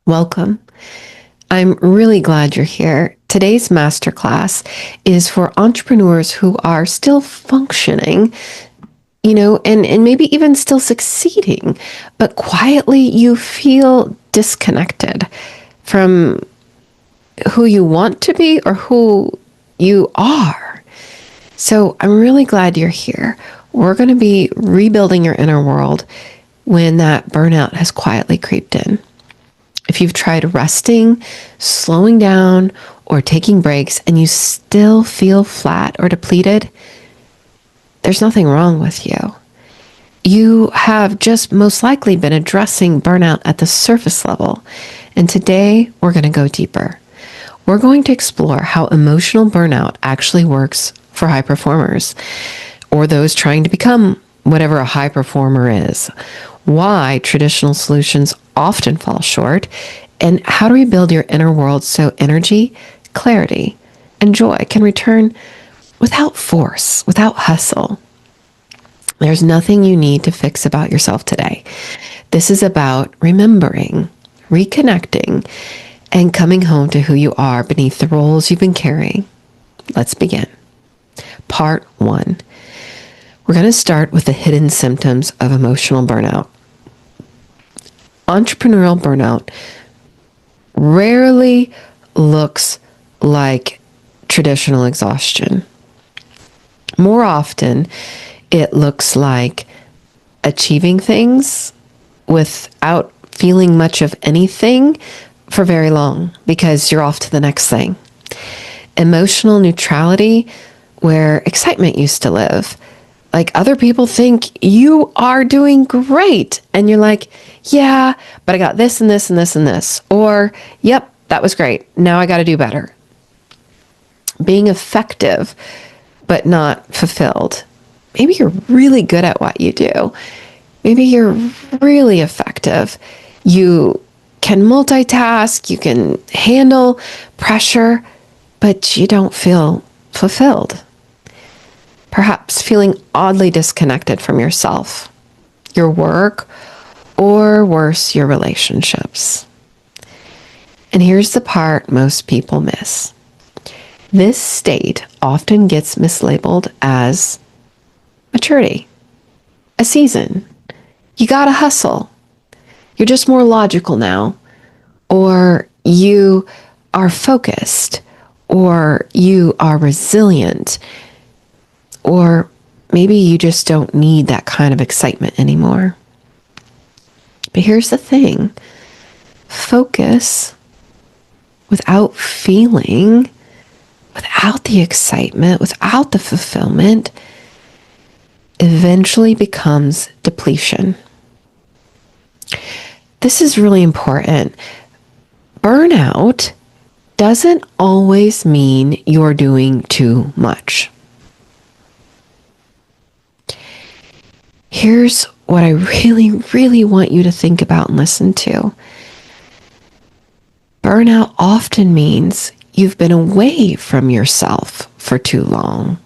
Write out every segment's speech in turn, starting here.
Welcome. I'm really glad you're here. Today's masterclass is for entrepreneurs who are still functioning, and maybe even still succeeding, but quietly you feel disconnected from who you want to be or who you are. So I'm really glad you're here. We're going to be rebuilding your inner world when that burnout has quietly creeped in. If you've tried resting, slowing down, or taking breaks and you still feel flat or depleted, there's nothing wrong with you. You have just most likely been addressing burnout at the surface level. And today we're going to go deeper. We're going to explore how emotional burnout actually works for high performers or those trying to become whatever a high performer is, why traditional solutions often fall short, and how to rebuild your inner world so energy, clarity, and joy can return without force, without hustle. There's nothing you need to fix about yourself today. This is about remembering, reconnecting, and coming home to who you are beneath the roles you've been carrying. Let's begin. Part 1. We're going to start with the hidden symptoms of emotional burnout. Entrepreneurial burnout rarely looks like traditional exhaustion. More often, it looks like achieving things without feeling much of anything for very long because you're off to the next thing. Emotional neutrality, where excitement used to live. Like other people think you are doing great. And you're like, yeah, but I got this and this and this and this. Or, yep, that was great. Now I got to do better. Being effective, but not fulfilled. Maybe you're really good at what you do. Maybe you're really effective. You can multitask, you can handle pressure, but you don't feel fulfilled. Perhaps feeling oddly disconnected from yourself, your work, or worse, your relationships. And here's the part most people miss. This state often gets mislabeled as maturity, a season. You gotta hustle. You're just more logical now. Or you are focused. Or you are resilient. Or maybe you just don't need that kind of excitement anymore. But here's the thing. Focus without feeling, without the excitement, without the fulfillment, eventually becomes depletion. This is really important. Burnout doesn't always mean you're doing too much. Here's what I really, really want you to think about and listen to. Burnout often means you've been away from yourself for too long.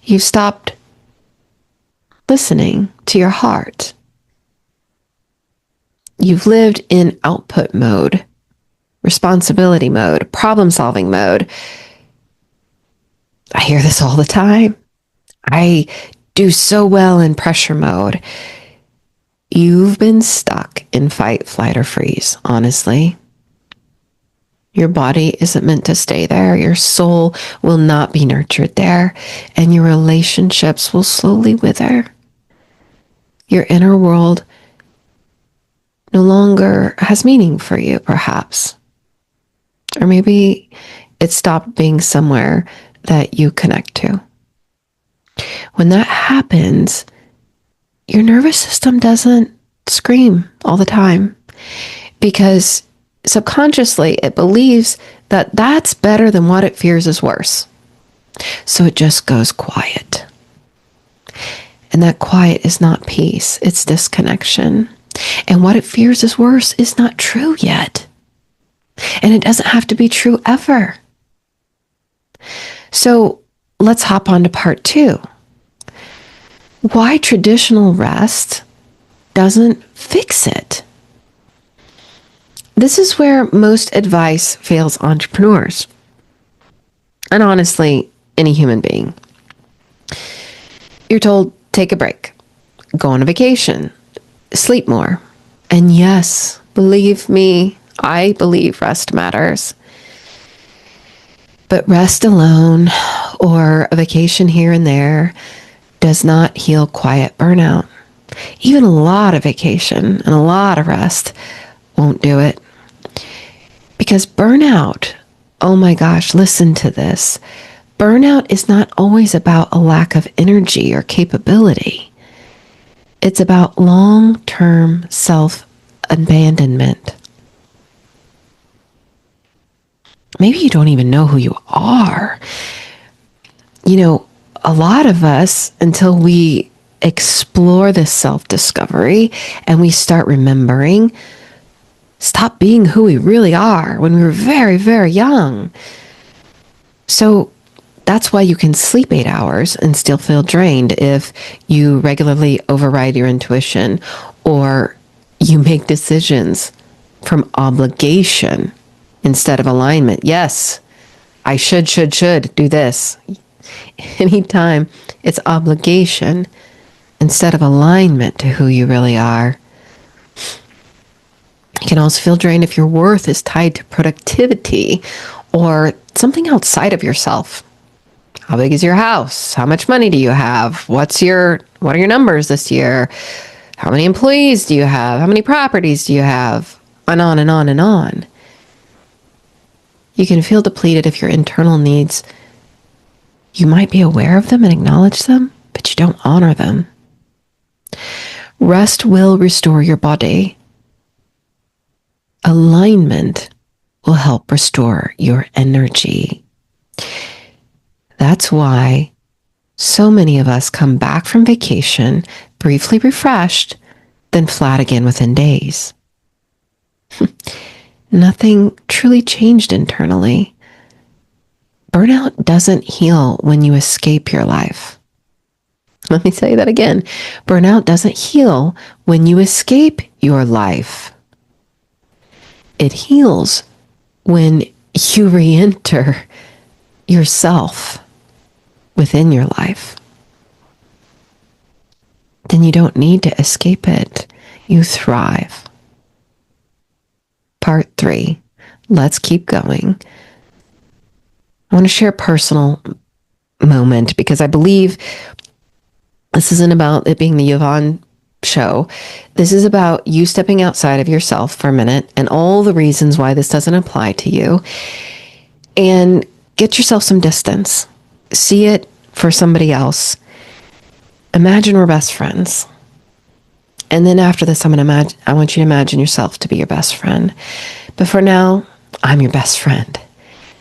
You've stopped listening to your heart. You've lived in output mode, responsibility mode, problem-solving mode. I hear this all the time. I do so well in pressure mode. You've been stuck in fight, flight, or freeze, honestly. Your body isn't meant to stay there. Your soul will not be nurtured there. And your relationships will slowly wither. Your inner world no longer has meaning for you, perhaps. Or maybe it stopped being somewhere that you connect to. When that happens, your nervous system doesn't scream all the time because subconsciously it believes that that's better than what it fears is worse. So it just goes quiet. And that quiet is not peace, it's disconnection. And what it fears is worse is not true yet. And it doesn't have to be true ever. So let's hop on to part 2. Why traditional rest doesn't fix it. This is where most advice fails entrepreneurs. And honestly, any human being. You're told, take a break, go on a vacation, sleep more. And yes, believe me, I believe rest matters. But rest alone or a vacation here and there does not heal quiet burnout. Even a lot of vacation and a lot of rest won't do it. Because burnout, oh my gosh, listen to this. Burnout is not always about a lack of energy or capability. It's about long-term self-abandonment. Maybe you don't even know who you are. You know, a lot of us, until we explore this self-discovery and we start remembering, stop being who we really are when we were very, very young. So that's why you can sleep 8 hours and still feel drained if you regularly override your intuition or you make decisions from obligation instead of alignment. Yes, I should do this. Anytime it's obligation instead of alignment to who you really are. You can also feel drained if your worth is tied to productivity or something outside of yourself. How big is your house? How much money do you have? What are your numbers this year? How many employees do you have? How many properties do you have? And on and on and on. You can feel depleted if your internal needs, you might be aware of them and acknowledge them, but you don't honor them. Rest will restore your body. Alignment will help restore your energy. That's why so many of us come back from vacation briefly refreshed, then flat again within days. Nothing truly changed internally. Burnout doesn't heal when you escape your life. Let me say that again. Burnout doesn't heal when you escape your life. It heals when you re-enter yourself within your life. Then you don't need to escape it. You thrive. Part 3. Let's keep going. I want to share a personal moment because I believe this isn't about it being the Yvonne show. This is about you stepping outside of yourself for a minute and all the reasons why this doesn't apply to you, and get yourself some distance. See it for somebody else. Imagine we're best friends. And then after this, I want you to imagine yourself to be your best friend. But for now, I'm your best friend.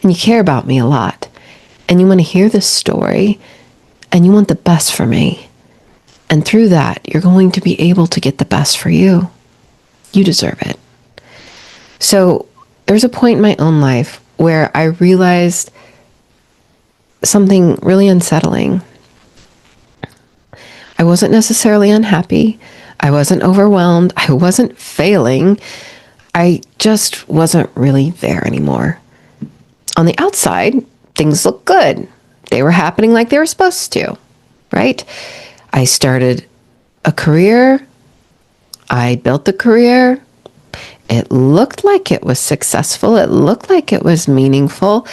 And you care about me a lot. And you want to hear this story. And you want the best for me. And through that, you're going to be able to get the best for you. You deserve it. So there's a point in my own life where I realized something really unsettling. I wasn't necessarily unhappy. I wasn't overwhelmed. I wasn't failing. I just wasn't really there anymore. On the outside, things looked good. They were happening like they were supposed to, right? I started a career. I built the career. It looked like it was successful. It looked like it was meaningful.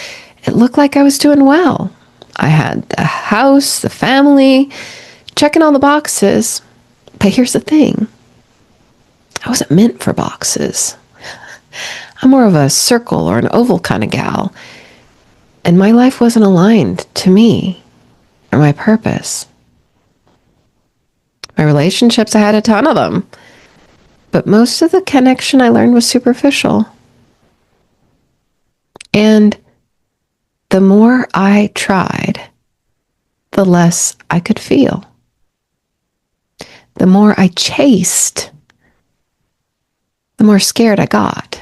It looked like I was doing well. I had the house, the family, checking all the boxes. But here's the thing. I wasn't meant for boxes. I'm more of a circle or an oval kind of gal. And my life wasn't aligned to me or my purpose. My relationships, I had a ton of them. But most of the connection I learned was superficial. And the more I tried, the less I could feel. The more I chased, the more scared I got.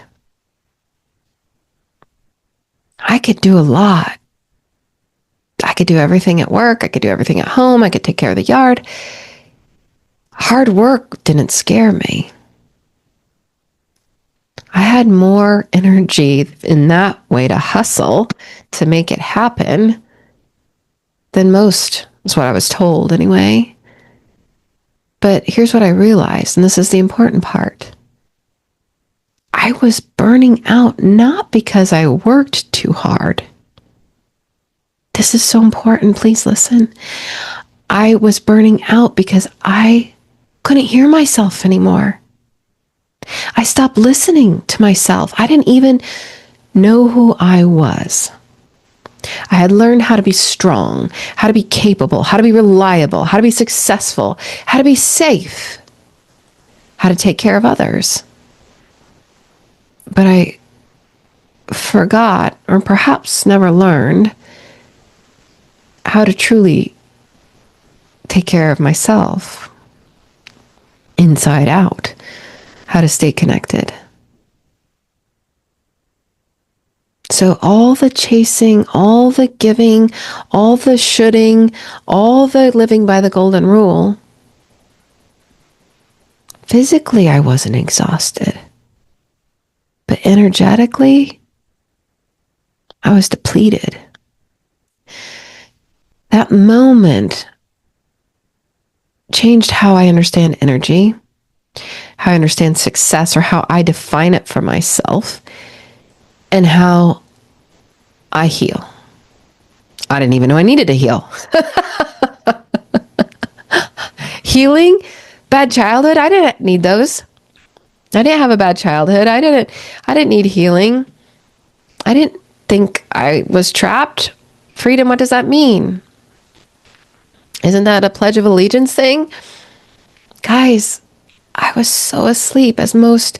I could do a lot. I could do everything at work. I could do everything at home. I could take care of the yard. Hard work didn't scare me. I had more energy in that way to hustle to make it happen than most, is what I was told anyway. But here's what I realized, and this is the important part. I was burning out not because I worked too hard. This is so important. Please listen. I was burning out because I couldn't hear myself anymore. I stopped listening to myself. I didn't even know who I was. I had learned how to be strong, how to be capable, how to be reliable, how to be successful, how to be safe, how to take care of others. But I forgot, or perhaps never learned, how to truly take care of myself inside out, how to stay connected. So all the chasing, all the giving, all the shoulding, all the living by the golden rule, physically I wasn't exhausted, but energetically I was depleted. That moment changed how I understand energy, how I understand success, or how I define it for myself, and how I heal. I didn't even know I needed to heal. Healing, bad childhood, I didn't need those. I didn't have a bad childhood. I didn't need healing. I didn't think I was trapped. Freedom, what does that mean? Isn't that a Pledge of Allegiance thing? Guys, I was so asleep, as most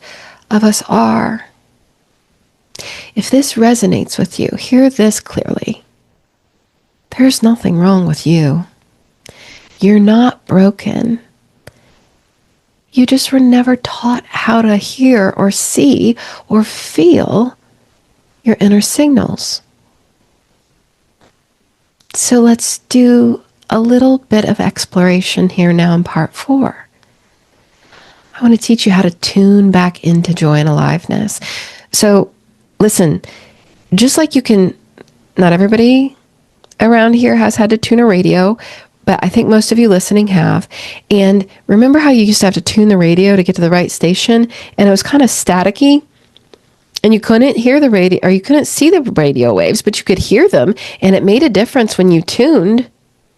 of us are. If this resonates with you, hear this clearly. There's nothing wrong with you. You're not broken. You just were never taught how to hear or see or feel your inner signals. So let's do a little bit of exploration here now in part 4. I want to teach you how to tune back into joy and aliveness. So listen, just like you can, not everybody around here has had to tune a radio, but I think most of you listening have. And remember how you used to have to tune the radio to get to the right station, and it was kind of staticky, and you couldn't hear the radio, or you couldn't see the radio waves, but you could hear them, and it made a difference when you tuned,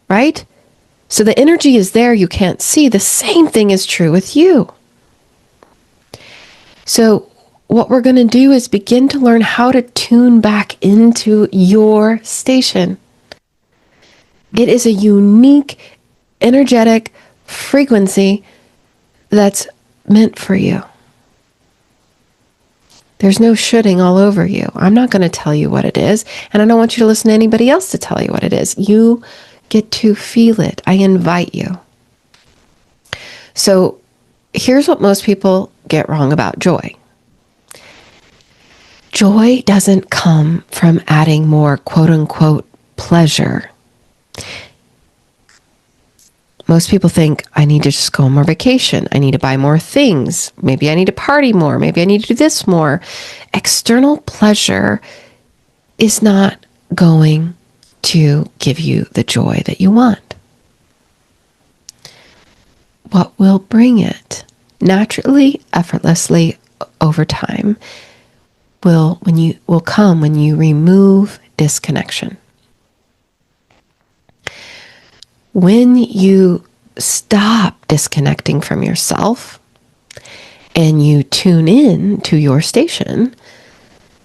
right? So the energy is there, you can't see. The same thing is true with you. So what we're going to do is begin to learn how to tune back into your station. It is a unique, energetic frequency that's meant for you. There's no shoulding all over you. I'm not going to tell you what it is, and I don't want you to listen to anybody else to tell you what it is. You get to feel it. I invite you. So here's what most people get wrong about joy. Joy doesn't come from adding more quote-unquote pleasure. Most people think, I need to just go on more vacation. I need to buy more things. Maybe I need to party more. Maybe I need to do this more. External pleasure is not going to give you the joy that you want. What will bring it naturally, effortlessly, over time will come when you remove disconnection. When you stop disconnecting from yourself and you tune in to your station,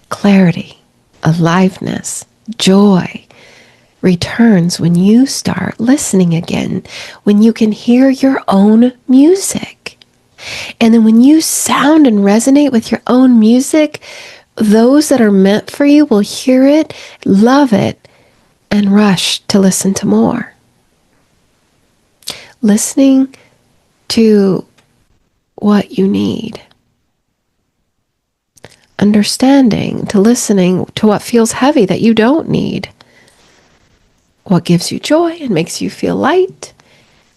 clarity, aliveness, joy returns when you start listening again, when you can hear your own music. And then when you sound and resonate with your own music, those that are meant for you will hear it, love it, and rush to listen to more. Listening to what you need. Understanding to listening to what feels heavy that you don't need. What gives you joy and makes you feel light,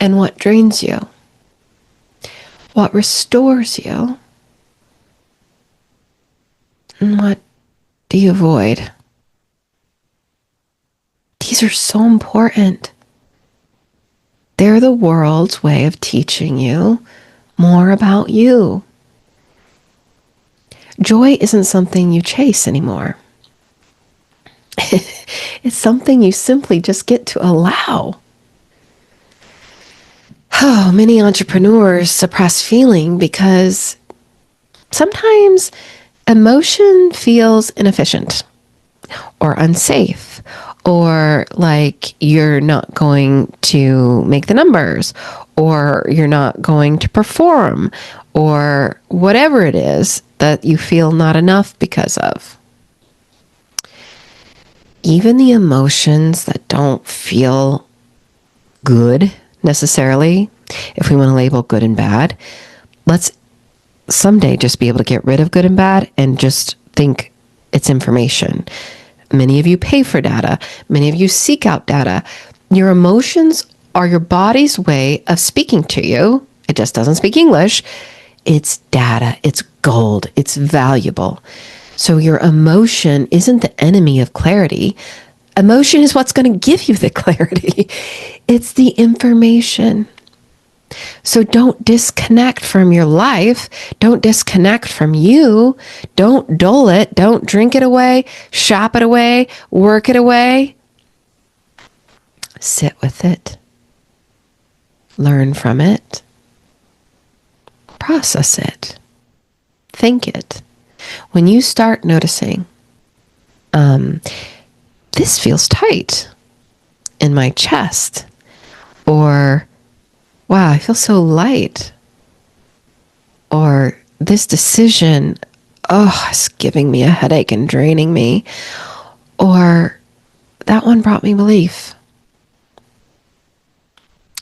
and what drains you. What restores you, And what do you avoid? These are so important. They're the world's way of teaching you more about you. Joy isn't something you chase anymore. It's something you simply just get to allow. Oh, many entrepreneurs suppress feeling because sometimes emotion feels inefficient or unsafe, or like you're not going to make the numbers, or you're not going to perform, or whatever it is that you feel not enough because of. Even the emotions that don't feel good necessarily, if we want to label good and bad, let's someday just be able to get rid of good and bad and just think it's information. Many of you pay for data. Many of you seek out data. Your emotions are your body's way of speaking to you. It just doesn't speak English. It's data. It's gold. It's valuable. So your emotion isn't the enemy of clarity. Emotion is what's going to give you the clarity. It's the information. So don't disconnect from your life. Don't disconnect from you. Don't dull it. Don't drink it away, shop it away, work it away. Sit with it. Learn from it. Process it. Think it. When you start noticing, this feels tight in my chest, or wow, I feel so light, or this decision, it's giving me a headache and draining me, or that one brought me relief.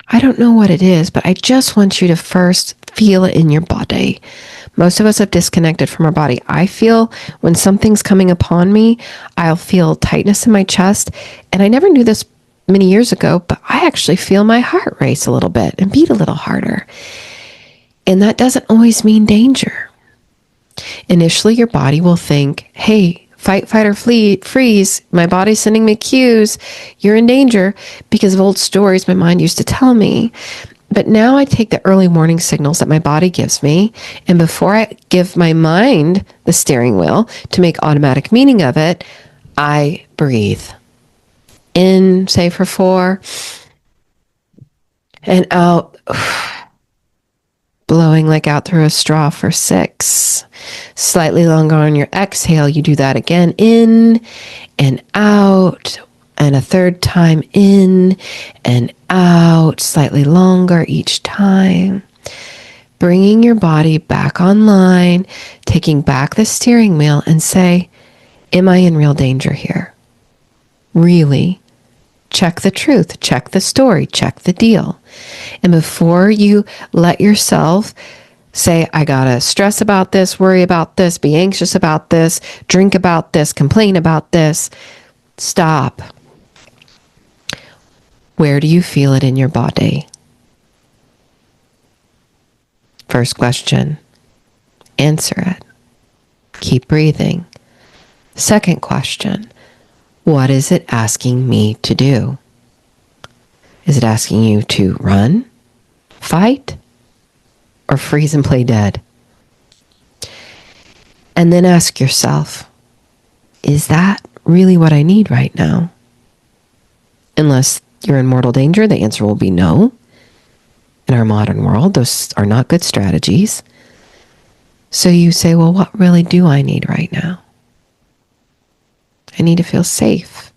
I don't know what it is, but I just want you to first feel it in your body. Most of us have disconnected from our body. I feel when something's coming upon me, I'll feel tightness in my chest. And I never knew this many years ago, but I actually feel my heart race a little bit and beat a little harder. And that doesn't always mean danger. Initially, your body will think, hey, fight, flight, or freeze. My body's sending me cues. You're in danger, because of old stories my mind used to tell me. But now I take the early warning signals that my body gives me, and before I give my mind the steering wheel to make automatic meaning of it, I breathe. In, say for 4, and out, blowing like out through a straw for 6. Slightly longer on your exhale, you do that again, in and out, and a third time in and out, slightly longer each time. Bringing your body back online, taking back the steering wheel, and say, am I in real danger here? Really? Check the truth, check the story, check the deal. And before you let yourself say, I gotta stress about this, worry about this, be anxious about this, drink about this, complain about this, stop. Where do you feel it in your body? First question, answer it. Keep breathing. Second question, what is it asking me to do? Is it asking you to run, fight, or freeze and play dead? And then ask yourself, is that really what I need right now? Unless you're in mortal danger, the answer will be no. In our modern world, those are not good strategies. So you say, well, what really do I need right now? I need to feel safe.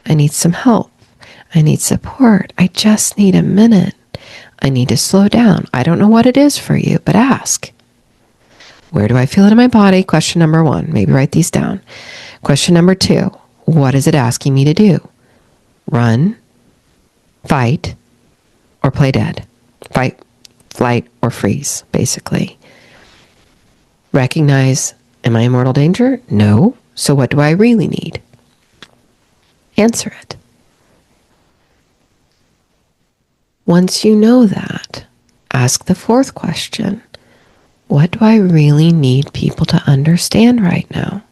I need some help. I need support. I just need a minute. I need to slow down. I don't know what it is for you, but ask. Where do I feel it in my body? Question number 1. Maybe write these down. Question number 2. What is it asking me to do? Run, fight, or play dead? Fight, flight, or freeze, basically. Recognize, am I in mortal danger? No. So what do I really need? Answer it. Once you know that, ask the 4th question. What do I really need people to understand right now?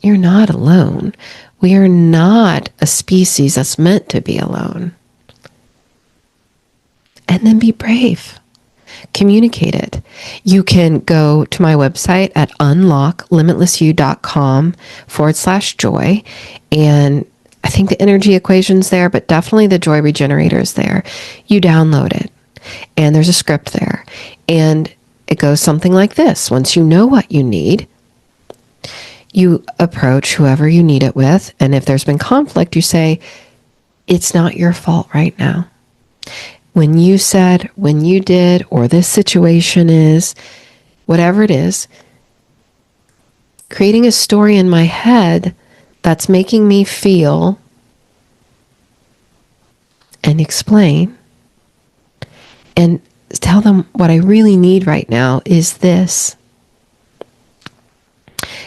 You're not alone. We are not a species that's meant to be alone. And then be brave. Communicate it. You can go to my website at unlocklimitlessyou.com/joy. And I think the energy equation's there, but definitely the joy regenerator is there. You download it and there's a script there. And it goes something like this. Once you know what you need, you approach whoever you need it with. And if there's been conflict, you say, it's not your fault right now. When you said, when you did, or this situation is, whatever it is, creating a story in my head that's making me feel and explain and tell them what I really need right now is this.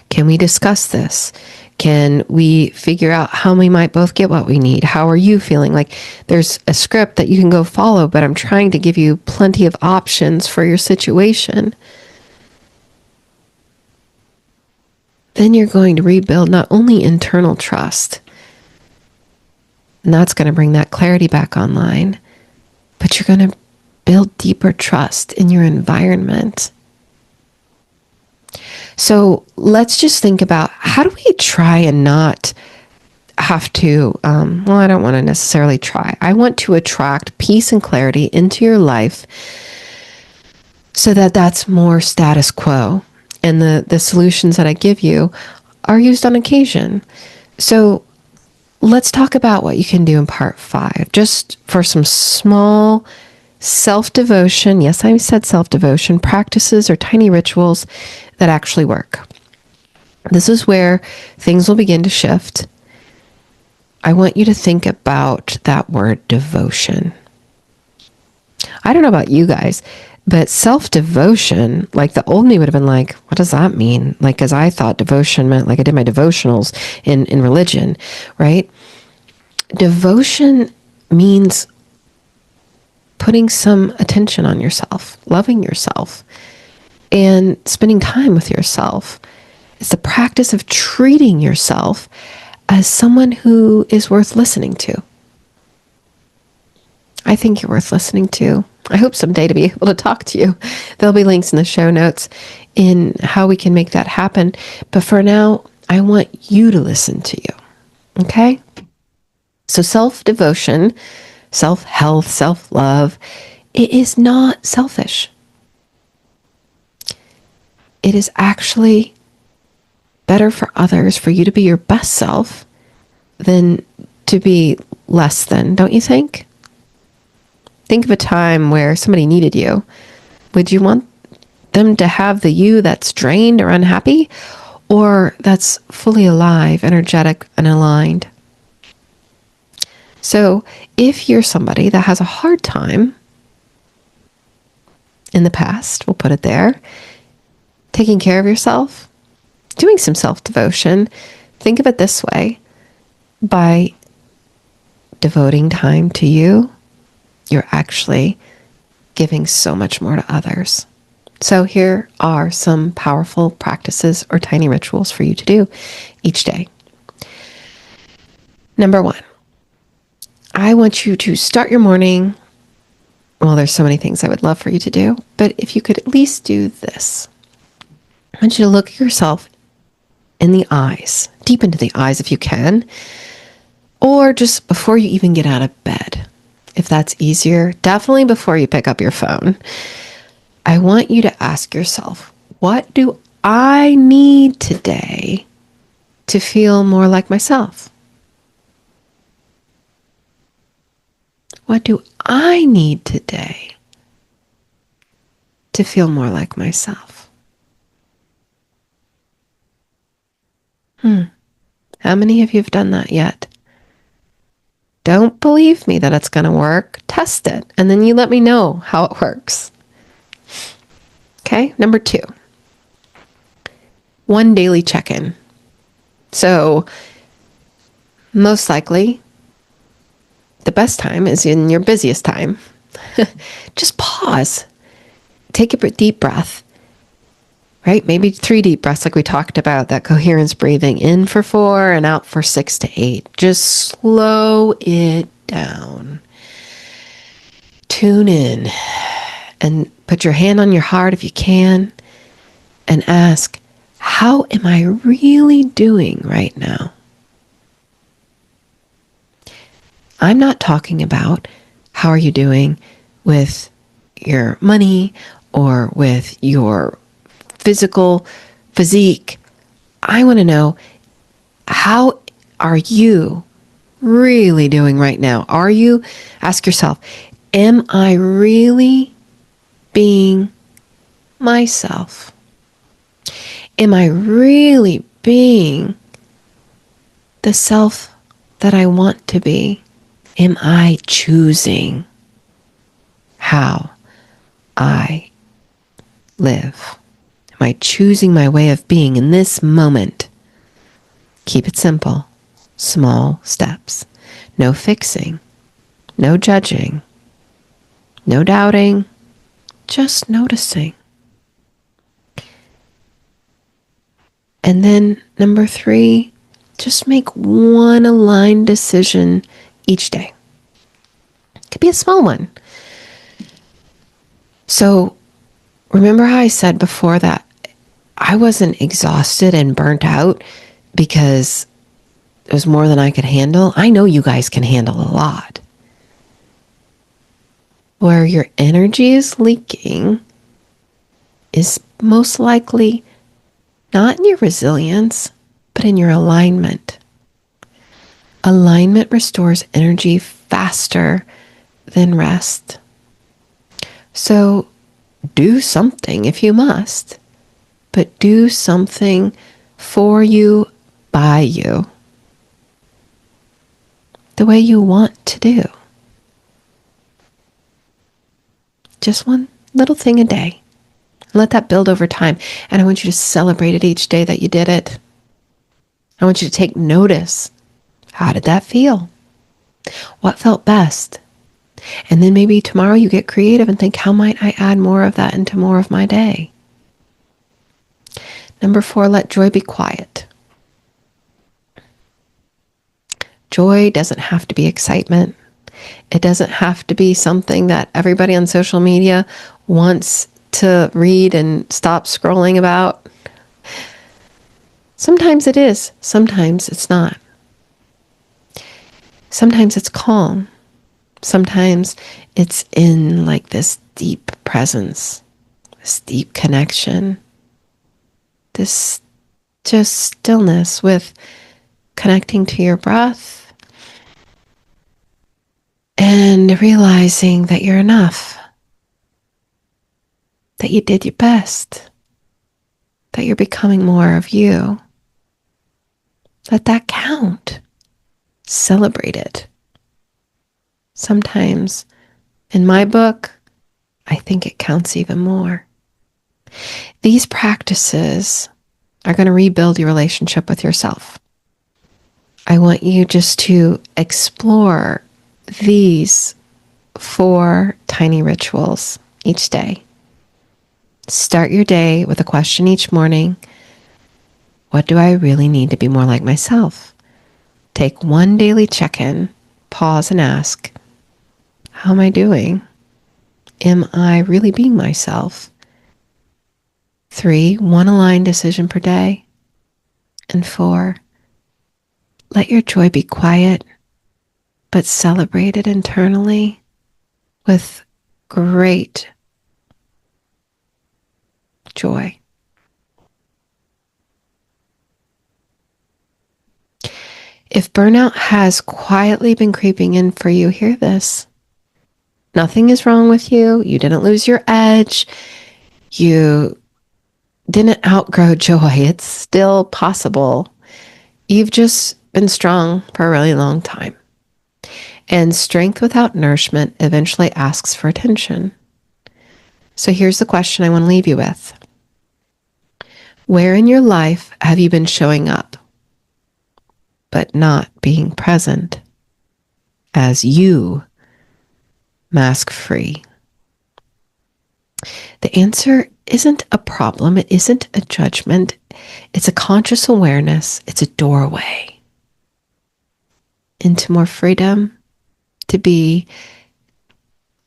Can we discuss this? Can we figure out how we might both get what we need? How are you feeling? Like there's a script that you can go follow, but I'm trying to give you plenty of options for your situation. Then you're going to rebuild not only internal trust, and that's going to bring that clarity back online, but you're going to build deeper trust in your environment. So let's just think about how do we try and not have to, I don't want to necessarily try. I want to attract peace and clarity into your life so that that's more status quo. And the solutions that I give you are used on occasion. So let's talk about what you can do in part 5, just for some small self-devotion. Yes, I said self-devotion practices or tiny rituals that actually work. This is where things will begin to shift. I want you to think about that word devotion. I don't know about you guys, but self-devotion, like the old me would have been like, what does that mean? Like, because I thought devotion meant like I did my devotionals in religion, right? Devotion means putting some attention on yourself, loving yourself, and spending time with yourself. It's the practice of treating yourself as someone who is worth listening to. I think you're worth listening to. I hope someday to be able to talk to you. There'll be links in the show notes in how we can make that happen. But for now, I want you to listen to you. Okay? So self-devotion, self-health, self-love, it is not selfish. It is actually better for others for you to be your best self than to be less than, don't you think? Think of a time where somebody needed you. Would you want them to have the you that's drained or unhappy, or that's fully alive, energetic, and aligned? So if you're somebody that has a hard time in the past, we'll put it there, taking care of yourself, doing some self-devotion, think of it this way. By devoting time to you, you're actually giving so much more to others. So here are some powerful practices or tiny rituals for you to do each day. Number 1, I want you to start your morning. Well, there's so many things I would love for you to do, but if you could at least do this. I want you to look at yourself in the eyes, deep into the eyes if you can, or just before you even get out of bed. If that's easier, definitely before you pick up your phone. I want you to ask yourself, what do I need today to feel more like myself? What do I need today to feel more like myself? How many of you have done that yet? Don't believe me that it's going to work. Test it. And then you let me know how it works. Okay. Number 2, 1 daily check-in. So most likely the best time is in your busiest time. Just pause. Take a deep breath. right? Maybe 3 deep breaths, like we talked about, that coherence breathing, in for 4 and out for 6 to 8. Just slow it down. Tune in and put your hand on your heart if you can and ask, how am I really doing right now? I'm not talking about how are you doing with your money or with your physique. I want to know, how are you really doing right now? Ask yourself, am I really being myself? Am I really being the self that I want to be? Am I choosing how I live? Am I choosing my way of being in this moment? Keep it simple. Small steps. No fixing. No judging. No doubting. Just noticing. And then number 3, just make one aligned decision each day. It could be a small one. So remember how I said before that I wasn't exhausted and burnt out because it was more than I could handle? I know you guys can handle a lot. Where your energy is leaking is most likely not in your resilience, but in your alignment. Alignment restores energy faster than rest. So do something if you must, but do something for you, by you, the way you want to do. Just one little thing a day. Let that build over time. And I want you to celebrate it each day that you did it. I want you to take notice. How did that feel? What felt best? And then maybe tomorrow you get creative and think, how might I add more of that into more of my day? Number 4, let joy be quiet. Joy doesn't have to be excitement. It doesn't have to be something that everybody on social media wants to read and stop scrolling about. Sometimes it is. Sometimes it's not. Sometimes it's calm. Sometimes it's in like this deep presence, this deep connection, this just stillness with connecting to your breath and realizing that you're enough, that you did your best, that you're becoming more of you. Let that count. Celebrate it. Sometimes, in my book, I think it counts even more. These practices are going to rebuild your relationship with yourself. I want you just to explore these 4 tiny rituals each day. Start your day with a question each morning. What do I really need to be more like myself? Take one daily check-in, pause and ask, how am I doing? Am I really being myself? 3, one aligned decision per day. And 4, let your joy be quiet, but celebrate it internally with great joy. If burnout has quietly been creeping in for you, hear this. Nothing is wrong with you. You didn't lose your edge. You didn't outgrow joy. It's still possible. You've just been strong for a really long time. And strength without nourishment eventually asks for attention. So here's the question I want to leave you with. Where in your life have you been showing up, but not being present as you, mask free? The answer isn't a problem. It isn't a judgment. It's a conscious awareness. It's a doorway into more freedom to be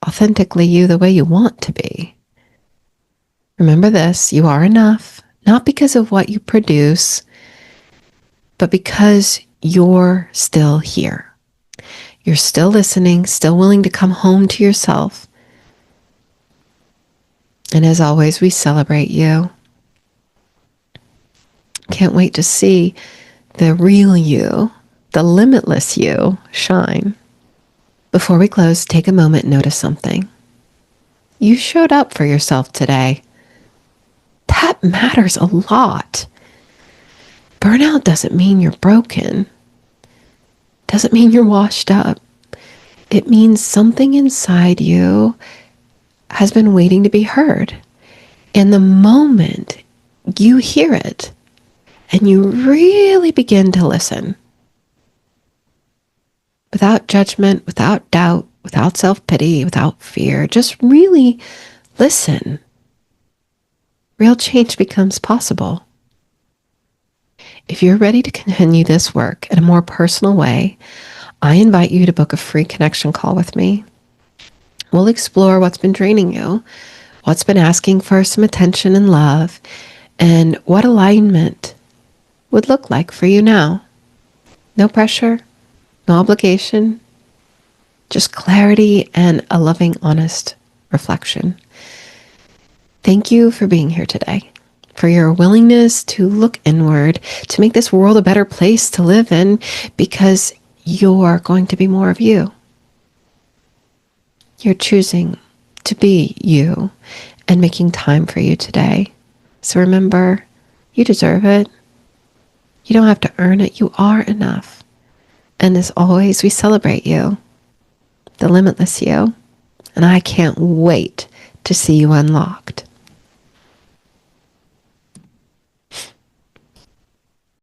authentically you the way you want to be. Remember this, you are enough, not because of what you produce, but because you're still here. You're still listening, still willing to come home to yourself. And as always, we celebrate you. Can't wait to see the real you, the limitless you, shine. Before we close, take a moment and notice something. You showed up for yourself today. That matters a lot. Burnout doesn't mean you're broken. Doesn't mean you're washed up. It means something inside you has been waiting to be heard. And the moment you hear it and you really begin to listen, without judgment, without doubt, without self-pity, without fear, just really listen, real change becomes possible. If you're ready to continue this work in a more personal way, I invite you to book a free connection call with me. We'll explore what's been draining you, what's been asking for some attention and love, and what alignment would look like for you now. No pressure, no obligation, just clarity and a loving, honest reflection. Thank you for being here today, for your willingness to look inward, to make this world a better place to live in, because you're going to be more of you. You're choosing to be you and making time for you today. So remember, you deserve it. You don't have to earn it. You are enough. And as always, we celebrate you, the limitless you. And I can't wait to see you unlocked.